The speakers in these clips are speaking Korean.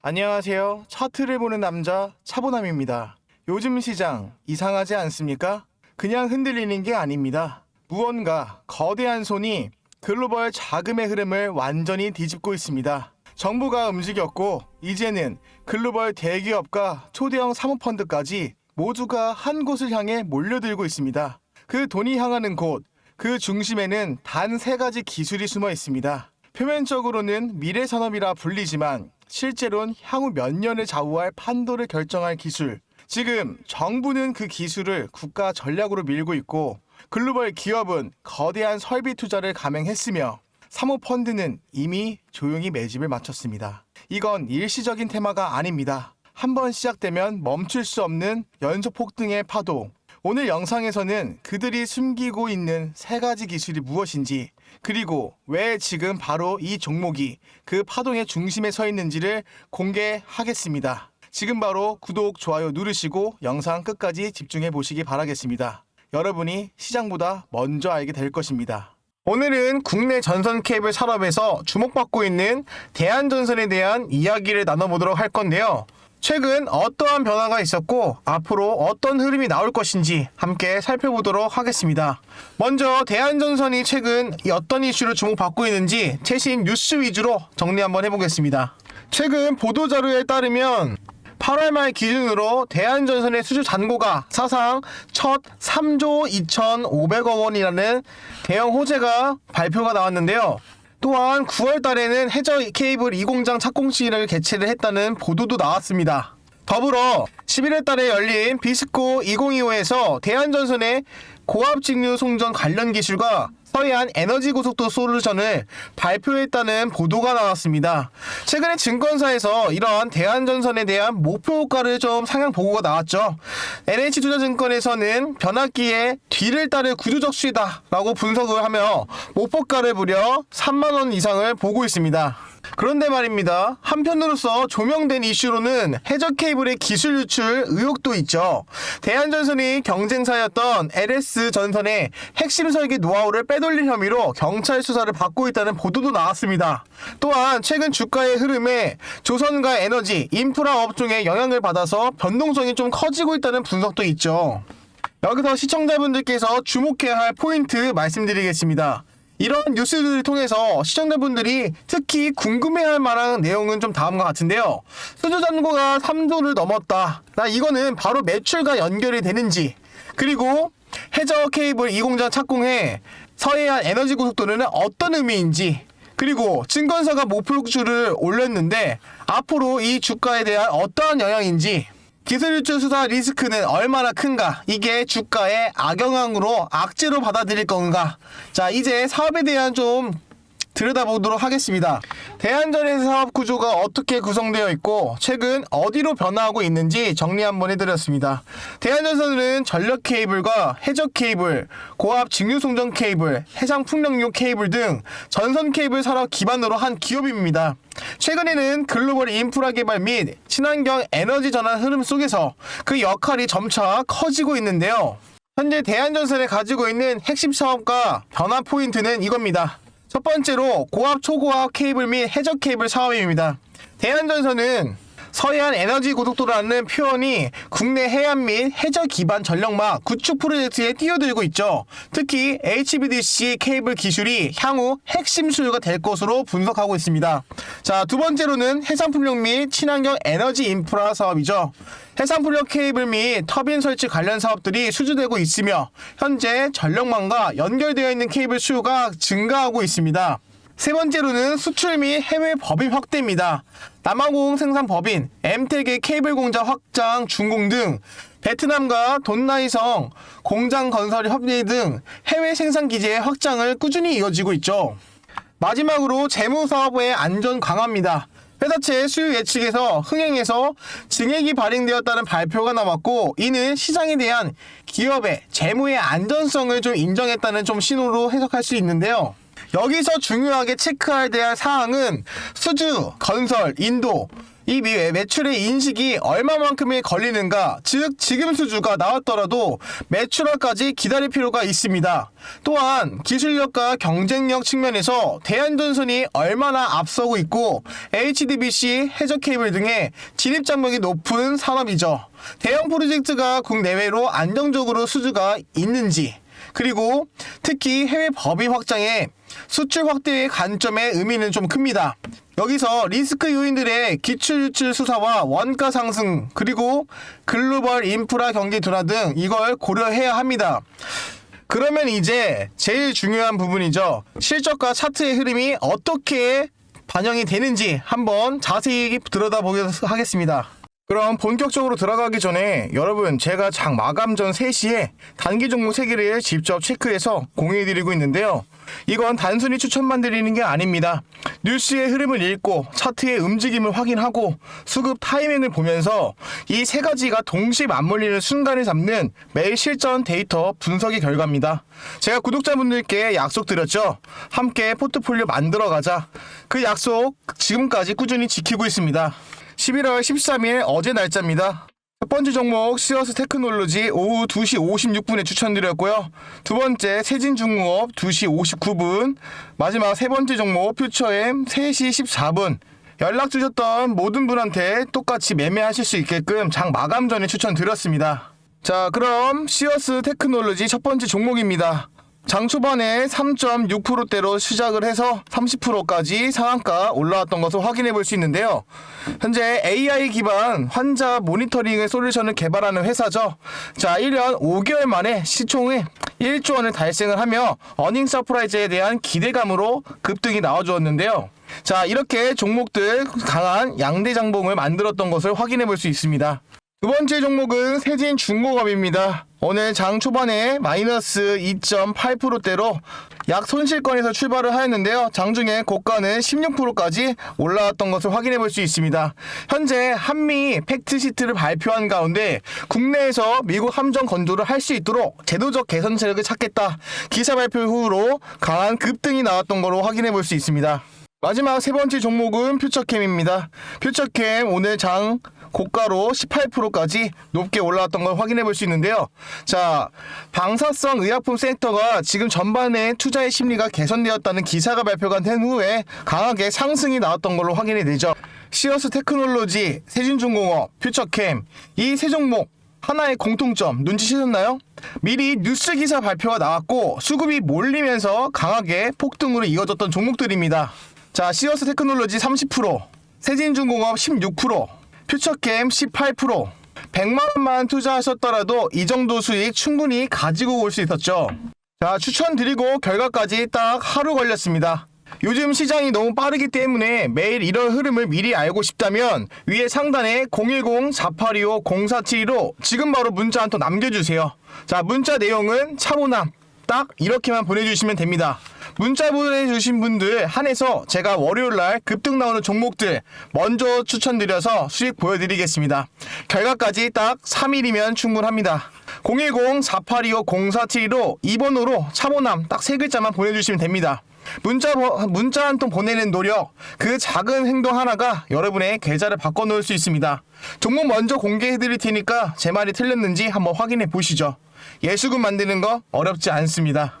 안녕하세요. 차트를 보는 남자 차보남입니다. 요즘 시장 이상하지 않습니까? 그냥 흔들리는 게 아닙니다. 무언가 거대한 손이 글로벌 자금의 흐름을 완전히 뒤집고 있습니다. 정부가 움직였고 이제는 글로벌 대기업과 초대형 사모펀드까지 모두가 한 곳을 향해 몰려들고 있습니다. 그 돈이 향하는 곳, 그 중심에는 단 3가지 기술이 숨어 있습니다. 표면적으로는 미래산업이라 불리지만 실제로는 향후 몇 년을 좌우할 판도를 결정할 기술. 지금 정부는 그 기술을 국가 전략으로 밀고 있고 글로벌 기업은 거대한 설비 투자를 감행했으며 사모펀드는 이미 조용히 매집을 마쳤습니다. 이건 일시적인 테마가 아닙니다. 한번 시작되면 멈출 수 없는 연속 폭등의 파도. 오늘 영상에서는 그들이 숨기고 있는 3가지 기술이 무엇인지, 그리고 왜 지금 바로 이 종목이 그 파동의 중심에 서 있는지를 공개하겠습니다. 지금 바로 구독, 좋아요 누르시고 영상 끝까지 집중해 보시기 바라겠습니다. 여러분이 시장보다 먼저 알게 될 것입니다. 오늘은 국내 전선 케이블 산업에서 주목받고 있는 대한전선에 대한 이야기를 나눠보도록 할 건데요. 최근 어떠한 변화가 있었고 앞으로 어떤 흐름이 나올 것인지 함께 살펴보도록 하겠습니다. 먼저 대한전선이 최근 어떤 이슈로 주목받고 있는지 최신 뉴스 위주로 정리 한번 해보겠습니다. 최근 보도자료에 따르면 8월 말 기준으로 대한전선의 수주 잔고가 사상 첫 3조 2,500억 원이라는 대형 호재가 발표가 나왔는데요. 또한 9월 달에는 해저 케이블 2공장 착공식을 개최를 했다는 보도도 나왔습니다. 더불어 11월 달에 열린 비스코 2025에서 대한전선의 고압 직류 송전 관련 기술과 서해안 에너지 고속도 솔루션을 발표했다는 보도가 나왔습니다. 최근에 증권사에서 이러한 대한전선에 대한 목표 호가를 좀 상향 보고가 나왔죠. NH투자증권에서는 변압기의 뒤를 따를 구조적 수혜다라고 분석을 하며 목표가를 무려 3만원 이상을 보고 있습니다. 그런데 말입니다. 한편으로서 조명된 이슈로는 해저 케이블의 기술 유출 의혹도 있죠. 대한전선이 경쟁사였던 LS전선의 핵심 설계 노하우를 빼돌린 혐의로 경찰 수사를 받고 있다는 보도도 나왔습니다. 또한 최근 주가의 흐름에 조선과 에너지, 인프라 업종에 영향을 받아서 변동성이 좀 커지고 있다는 분석도 있죠. 여기서 시청자분들께서 주목해야 할 포인트 말씀드리겠습니다. 이런 뉴스들을 통해서 시청자분들이 특히 궁금해할 만한 내용은 좀 다음과 같은데요. 수주 잔고가 3조를 넘었다. 이거는 바로 매출과 연결이 되는지, 그리고 해저 케이블 2공장 착공해 서해안 에너지 고속도로는 어떤 의미인지, 그리고 증권사가 목표주를 올렸는데 앞으로 이 주가에 대한 어떠한 영향인지, 기술 유출 수사 리스크는 얼마나 큰가, 이게 주가의 악영향으로 악재로 받아들일 건가. 자, 이제 사업에 대한 좀 들여다보도록 하겠습니다. 대한전의 사업 구조가 어떻게 구성되어 있고 최근 어디로 변화하고 있는지 정리 한번 해드렸습니다. 대한전선은 전력 케이블과 해저 케이블, 고압 직류송전 케이블, 해상 풍력용 케이블 등 전선 케이블 산업 기반으로 한 기업입니다. 최근에는 글로벌 인프라 개발 및 친환경 에너지 전환 흐름 속에서 그 역할이 점차 커지고 있는데요. 현재 대한전선이 가지고 있는 핵심 사업과 변화 포인트는 이겁니다. 첫 번째로 고압 초고압 케이블 및 해저 케이블 사업입니다. 대한전선은 서해안 에너지 고속도로라는 표현이 국내 해안 및 해저 기반 전력망 구축 프로젝트에 뛰어들고 있죠. 특히 HVDC 케이블 기술이 향후 핵심 수요가 될 것으로 분석하고 있습니다. 자, 두 번째로는 해상풍력 및 친환경 에너지 인프라 사업이죠. 해상풍력 케이블 및 터빈 설치 관련 사업들이 수주되고 있으며 현재 전력망과 연결되어 있는 케이블 수요가 증가하고 있습니다. 세 번째로는 수출 및 해외 법인 확대입니다. 남아공 생산 법인, 엠텍의 케이블 공장 확장, 준공 등 베트남과 돈나이성 공장 건설 협의 등 해외 생산 기지의 확장을 꾸준히 이어지고 있죠. 마지막으로 재무 사업의 안전 강화입니다. 회사채 수요 예측에서 흥행에서 증액이 발행되었다는 발표가 나왔고, 이는 시장에 대한 기업의 재무의 안전성을 좀 인정했다는 좀 신호로 해석할 수 있는데요. 여기서 중요하게 체크해야 될 사항은 수주, 건설, 인도, 이 매출의 인식이 얼마만큼이 걸리는가, 즉 지금 수주가 나왔더라도 매출화까지 기다릴 필요가 있습니다. 또한 기술력과 경쟁력 측면에서 대한전선이 얼마나 앞서고 있고 HDBC, 해저케이블 등의 진입장벽이 높은 산업이죠. 대형 프로젝트가 국내외로 안정적으로 수주가 있는지, 그리고 특히 해외 법인 확장에 수출 확대의 관점의 의미는 좀 큽니다. 여기서 리스크 요인들의 기출 유출 수사와 원가 상승, 그리고 글로벌 인프라 경기 둔화 등 이걸 고려해야 합니다. 그러면 이제 제일 중요한 부분이죠. 실적과 차트의 흐름이 어떻게 반영이 되는지 한번 자세히 들여다보도록 하겠습니다. 그럼 본격적으로 들어가기 전에 여러분, 제가 장 마감 전 3시에 단기 종목 3개를 직접 체크해서 공유해드리고 있는데요. 이건 단순히 추천만 드리는 게 아닙니다. 뉴스의 흐름을 읽고 차트의 움직임을 확인하고 수급 타이밍을 보면서 이 3가지가 동시에 맞물리는 순간을 잡는 매일 실전 데이터 분석의 결과입니다. 제가 구독자분들께 약속드렸죠. 함께 포트폴리오 만들어가자. 그 약속 지금까지 꾸준히 지키고 있습니다. 11월 13일 어제 날짜입니다. 첫 번째 종목 시어스 테크놀로지 오후 2시 56분에 추천드렸고요. 두 번째 세진중공업 2시 59분, 마지막 세 번째 종목 퓨처엠 3시 14분. 연락 주셨던 모든 분한테 똑같이 매매하실 수 있게끔 장 마감 전에 추천드렸습니다. 자, 그럼 시어스 테크놀로지 첫 번째 종목입니다. 장 초반에 3.6%대로 시작을 해서 30%까지 상한가 올라왔던 것을 확인해 볼 수 있는데요. 현재 AI 기반 환자 모니터링 솔루션을 개발하는 회사죠. 자, 1년 5개월 만에 시총에 1조 원을 달성을 하며 어닝 서프라이즈에 대한 기대감으로 급등이 나와주었는데요. 자, 이렇게 종목들 강한 양대 장봉을 만들었던 것을 확인해 볼 수 있습니다. 두 번째 종목은 세진중공업입니다. 오늘 장 초반에 마이너스 2.8%대로 약 손실권에서 출발을 하였는데요. 장중에 고가는 16%까지 올라왔던 것을 확인해 볼 수 있습니다. 현재 한미 팩트시트를 발표한 가운데 국내에서 미국 함정 건조를 할 수 있도록 제도적 개선책을 찾겠다. 기사 발표 후로 강한 급등이 나왔던 것으로 확인해 볼 수 있습니다. 마지막 세 번째 종목은 퓨처캠입니다. 퓨처캠 오늘 장 고가로 18%까지 높게 올라왔던 걸 확인해 볼 수 있는데요. 자, 방사성 의약품 섹터가 지금 전반에 투자의 심리가 개선되었다는 기사가 발표가 된 후에 강하게 상승이 나왔던 걸로 확인이 되죠. 시어스 테크놀로지, 세진중공업, 퓨처캠 이 세 종목 하나의 공통점 눈치채셨나요? 미리 뉴스 기사 발표가 나왔고 수급이 몰리면서 강하게 폭등으로 이어졌던 종목들입니다. 자, 시어스 테크놀로지 30%, 세진중공업 16%, 퓨처캠 18%, 100만원만 투자하셨더라도 이 정도 수익 충분히 가지고 올 수 있었죠. 자, 추천드리고 결과까지 딱 하루 걸렸습니다. 요즘 시장이 너무 빠르기 때문에 매일 이런 흐름을 미리 알고 싶다면 위에 상단에 010-4825-0472로 지금 바로 문자 한 통 남겨주세요. 자, 문자 내용은 차보남 딱 이렇게만 보내주시면 됩니다. 문자 보내주신 분들 한해서 제가 월요일날 급등 나오는 종목들 먼저 추천드려서 수익 보여드리겠습니다. 결과까지 딱 3일이면 충분합니다. 010-4825-0472로 2번으로 차보남 딱 3글자만 보내주시면 됩니다. 문자 한 통 보내는 노력, 그 작은 행동 하나가 여러분의 계좌를 바꿔놓을 수 있습니다. 종목 먼저 공개해드릴 테니까 제 말이 틀렸는지 한번 확인해 보시죠. 예수금 만드는 거 어렵지 않습니다.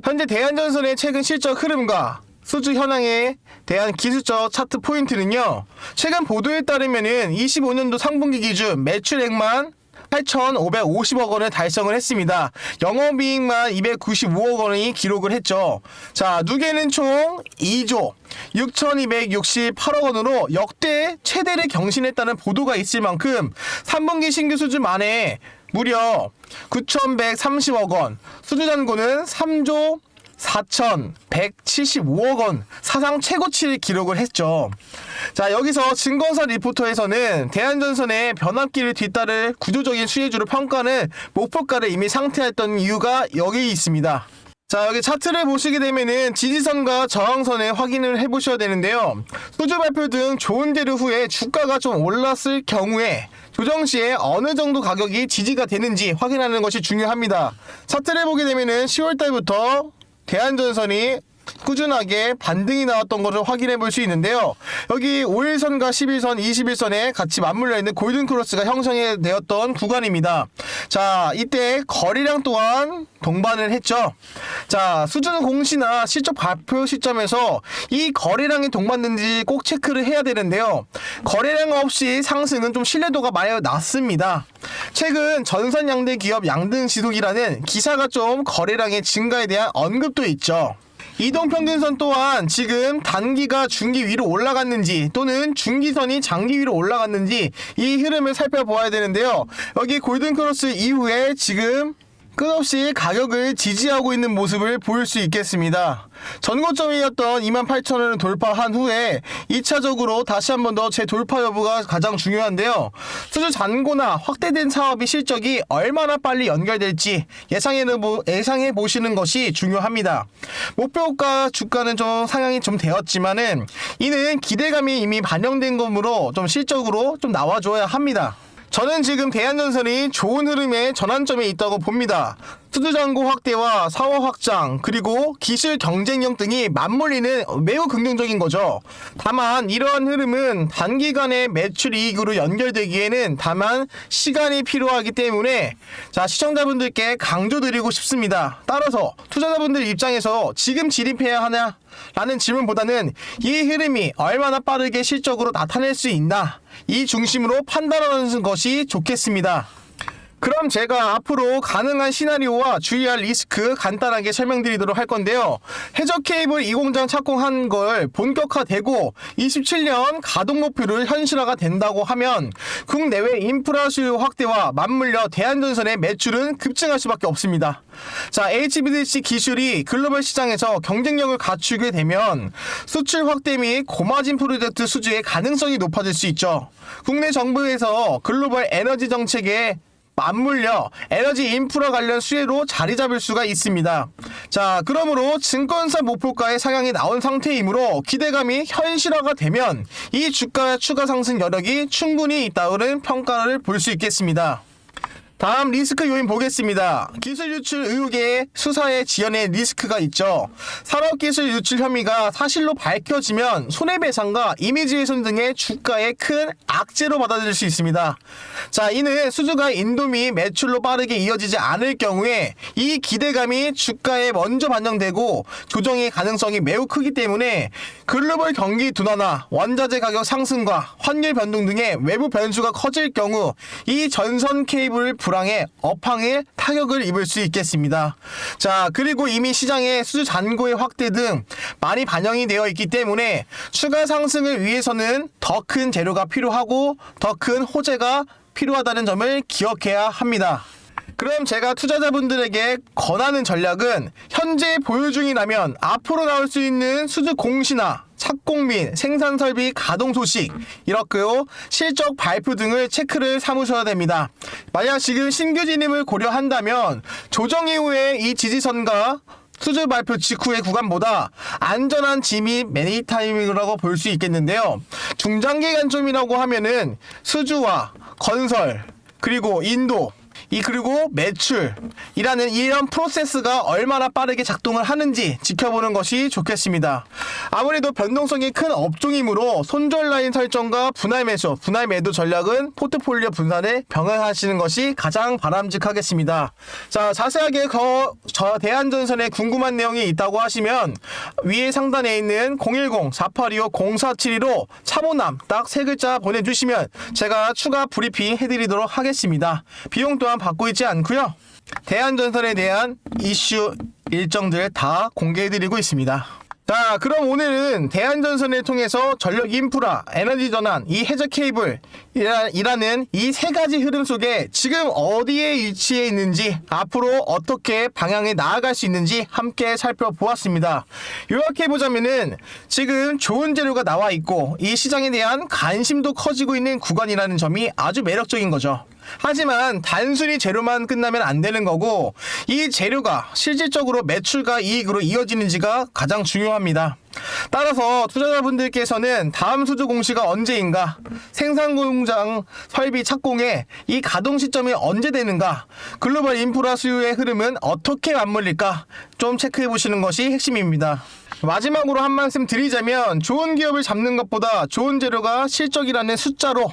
현재 대한전선의 최근 실적 흐름과 수주 현황에 대한 기술적 차트 포인트는요. 최근 보도에 따르면은 25년도 상분기 기준 매출액만 8,550억 원을 달성을 했습니다. 영업이익만 295억 원이 기록을 했죠. 자, 누계는 총 2조 6,268억 원으로 역대 최대를 경신했다는 보도가 있을 만큼 3분기 신규 수주 만에 무려 9,130억 원, 수주 잔고는 3조 4,175억 원 사상 최고치를 기록을 했죠. 자, 여기서 증권사 리포터에서는 대한전선의 변압기를 뒤따를 구조적인 수혜주로 평가는 목표가를 이미 상회했던 이유가 여기 있습니다. 자, 여기 차트를 보시게 되면은 지지선과 저항선을 확인을 해보셔야 되는데요. 수주 발표 등 좋은 재료 후에 주가가 좀 올랐을 경우에 조정 시에 어느 정도 가격이 지지가 되는지 확인하는 것이 중요합니다. 차트를 보게 되면은 10월달부터 대한전선이 꾸준하게 반등이 나왔던 것을 확인해 볼 수 있는데요. 여기 5일선과 11선, 21선에 같이 맞물려 있는 골든 크로스가 형성이 되었던 구간입니다. 자, 이때 거래량 또한 동반을 했죠. 자, 수준 공시나 실적 발표 시점에서 이 거래량이 동반된지 꼭 체크를 해야 되는데요. 거래량 없이 상승은 좀 신뢰도가 많이 낮습니다. 최근 전선 양대 기업 양등 지속이라는 기사가 좀 거래량의 증가에 대한 언급도 있죠. 이동평균선 또한 지금 단기가 중기 위로 올라갔는지 또는 중기선이 장기 위로 올라갔는지 이 흐름을 살펴보아야 되는데요. 여기 골든크로스 이후에 지금 끝없이 가격을 지지하고 있는 모습을 보일 수 있겠습니다. 전고점이었던 28,000원을 돌파한 후에 2차적으로 다시 한 번 더 재돌파 여부가 가장 중요한데요. 수주 잔고나 확대된 사업의 실적이 얼마나 빨리 연결될지 예상해 보시는 것이 중요합니다. 목표가 주가는 좀 상향이 좀 되었지만은 이는 기대감이 이미 반영된 거므로 좀 실적으로 좀 나와줘야 합니다. 저는 지금 대한전선이 좋은 흐름의 전환점에 있다고 봅니다. 수주잔고 확대와 사업 확장 그리고 기술 경쟁력 등이 맞물리는 매우 긍정적인 거죠. 다만 이러한 흐름은 단기간의 매출 이익으로 연결되기에는 다만 시간이 필요하기 때문에 자, 시청자분들께 강조드리고 싶습니다. 따라서 투자자분들 입장에서 지금 진입해야 하냐 라는 질문보다는 이 흐름이 얼마나 빠르게 실적으로 나타낼 수 있나 이 중심으로 판단하는 것이 좋겠습니다. 그럼 제가 앞으로 가능한 시나리오와 주의할 리스크 간단하게 설명드리도록 할 건데요. 해저 케이블 2공장 착공한 걸 본격화되고 27년 가동 목표를 현실화가 된다고 하면 국내외 인프라 수요 확대와 맞물려 대한전선의 매출은 급증할 수밖에 없습니다. 자, HVDC 기술이 글로벌 시장에서 경쟁력을 갖추게 되면 수출 확대 및 고마진 프로젝트 수주의 가능성이 높아질 수 있죠. 국내 정부에서 글로벌 에너지 정책에 맞물려 에너지 인프라 관련 수혜로 자리 잡을 수가 있습니다. 자, 그러므로 증권사 목표가의 상향이 나온 상태이므로 기대감이 현실화가 되면 이 주가의 추가 상승 여력이 충분히 있다는 평가를 볼 수 있겠습니다. 다음 리스크 요인 보겠습니다. 기술 유출 의혹의 수사에 지연의 리스크가 있죠. 산업기술 유출 혐의가 사실로 밝혀지면 손해배상과 이미지 훼손 등의 주가에 큰 악재로 받아들일 수 있습니다. 자, 이는 수주가 인도 및 매출로 빠르게 이어지지 않을 경우에 이 기대감이 주가에 먼저 반영되고 조정의 가능성이 매우 크기 때문에 글로벌 경기 둔화나 원자재 가격 상승과 환율 변동 등의 외부 변수가 커질 경우 이 전선 케이블 불황에 업황에 타격을 입을 수 있겠습니다. 자, 그리고 이미 시장에 수주 잔고의 확대 등 많이 반영이 되어 있기 때문에 추가 상승을 위해서는 더 큰 재료가 필요하고 더 큰 호재가 필요하다는 점을 기억해야 합니다. 그럼 제가 투자자분들에게 권하는 전략은 현재 보유 중이라면 앞으로 나올 수 있는 수주 공시나 착공 및 생산 설비 가동 소식 이렇게요 실적 발표 등을 체크를 삼으셔야 됩니다. 만약 지금 신규 진입을 고려한다면 조정 이후에 이 지지선과 수주 발표 직후의 구간보다 안전한 진입 매니 타이밍이라고 볼 수 있겠는데요. 중장기 관점이라고 하면은 수주와 건설 그리고 인도 그리고 매출이라는 이런 프로세스가 얼마나 빠르게 작동을 하는지 지켜보는 것이 좋겠습니다. 아무래도 변동성이 큰 업종이므로 손절 라인 설정과 분할 매도 전략은 포트폴리오 분산에 병행하시는 것이 가장 바람직하겠습니다. 자, 자세하게 저 대한전선에 궁금한 내용이 있다고 하시면 위에 상단에 있는 010-4825-0472로 차보남 딱 3글자 보내주시면 제가 추가 브리핑 해드리도록 하겠습니다. 비용 또한 받고 있지 않고요. 대한전선에 대한 이슈 일정들 다 공개해드리고 있습니다. 자, 그럼 오늘은 대한전선을 통해서 전력 인프라, 에너지 전환, 이 해저 케이블이라는 이 세 가지 흐름 속에 지금 어디에 위치해 있는지 앞으로 어떻게 방향에 나아갈 수 있는지 함께 살펴보았습니다. 요약해보자면은 지금 좋은 재료가 나와 있고 이 시장에 대한 관심도 커지고 있는 구간이라는 점이 아주 매력적인 거죠. 하지만 단순히 재료만 끝나면 안 되는 거고 이 재료가 실질적으로 매출과 이익으로 이어지는지가 가장 중요합니다. 따라서 투자자분들께서는 다음 수주 공시가 언제인가, 생산 공장 설비 착공에 이 가동 시점이 언제 되는가, 글로벌 인프라 수요의 흐름은 어떻게 맞물릴까 좀 체크해 보시는 것이 핵심입니다. 마지막으로 한 말씀 드리자면 좋은 기업을 잡는 것보다 좋은 재료가 실적이라는 숫자로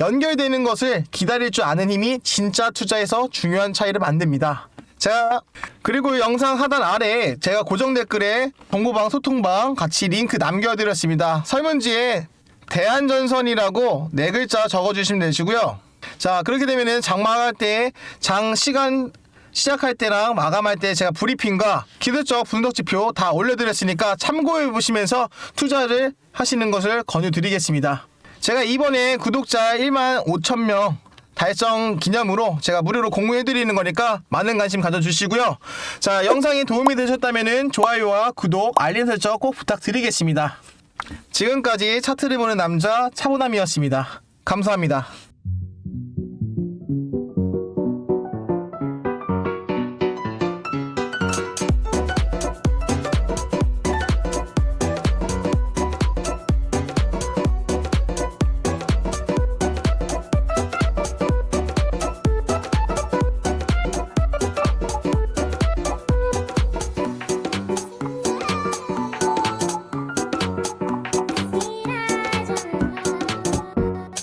연결되는 것을 기다릴 줄 아는 힘이 진짜 투자에서 중요한 차이를 만듭니다. 자, 그리고 영상 하단 아래 제가 고정 댓글에 정보방 소통방 같이 링크 남겨드렸습니다. 설문지에 대한전선이라고 4글자 적어주시면 되시고요. 자, 그렇게 되면은 장마할 때 장 시간 시작할 때랑 마감할 때 제가 브리핑과 기술적 분석 지표 다 올려드렸으니까 참고해 보시면서 투자를 하시는 것을 권유드리겠습니다. 제가 이번에 구독자 15,000명 달성 기념으로 제가 무료로 공유해드리는 거니까 많은 관심 가져주시고요. 자, 영상이 도움이 되셨다면 좋아요와 구독, 알림 설정 꼭 부탁드리겠습니다. 지금까지 차트를 보는 남자 차보남이었습니다. 감사합니다.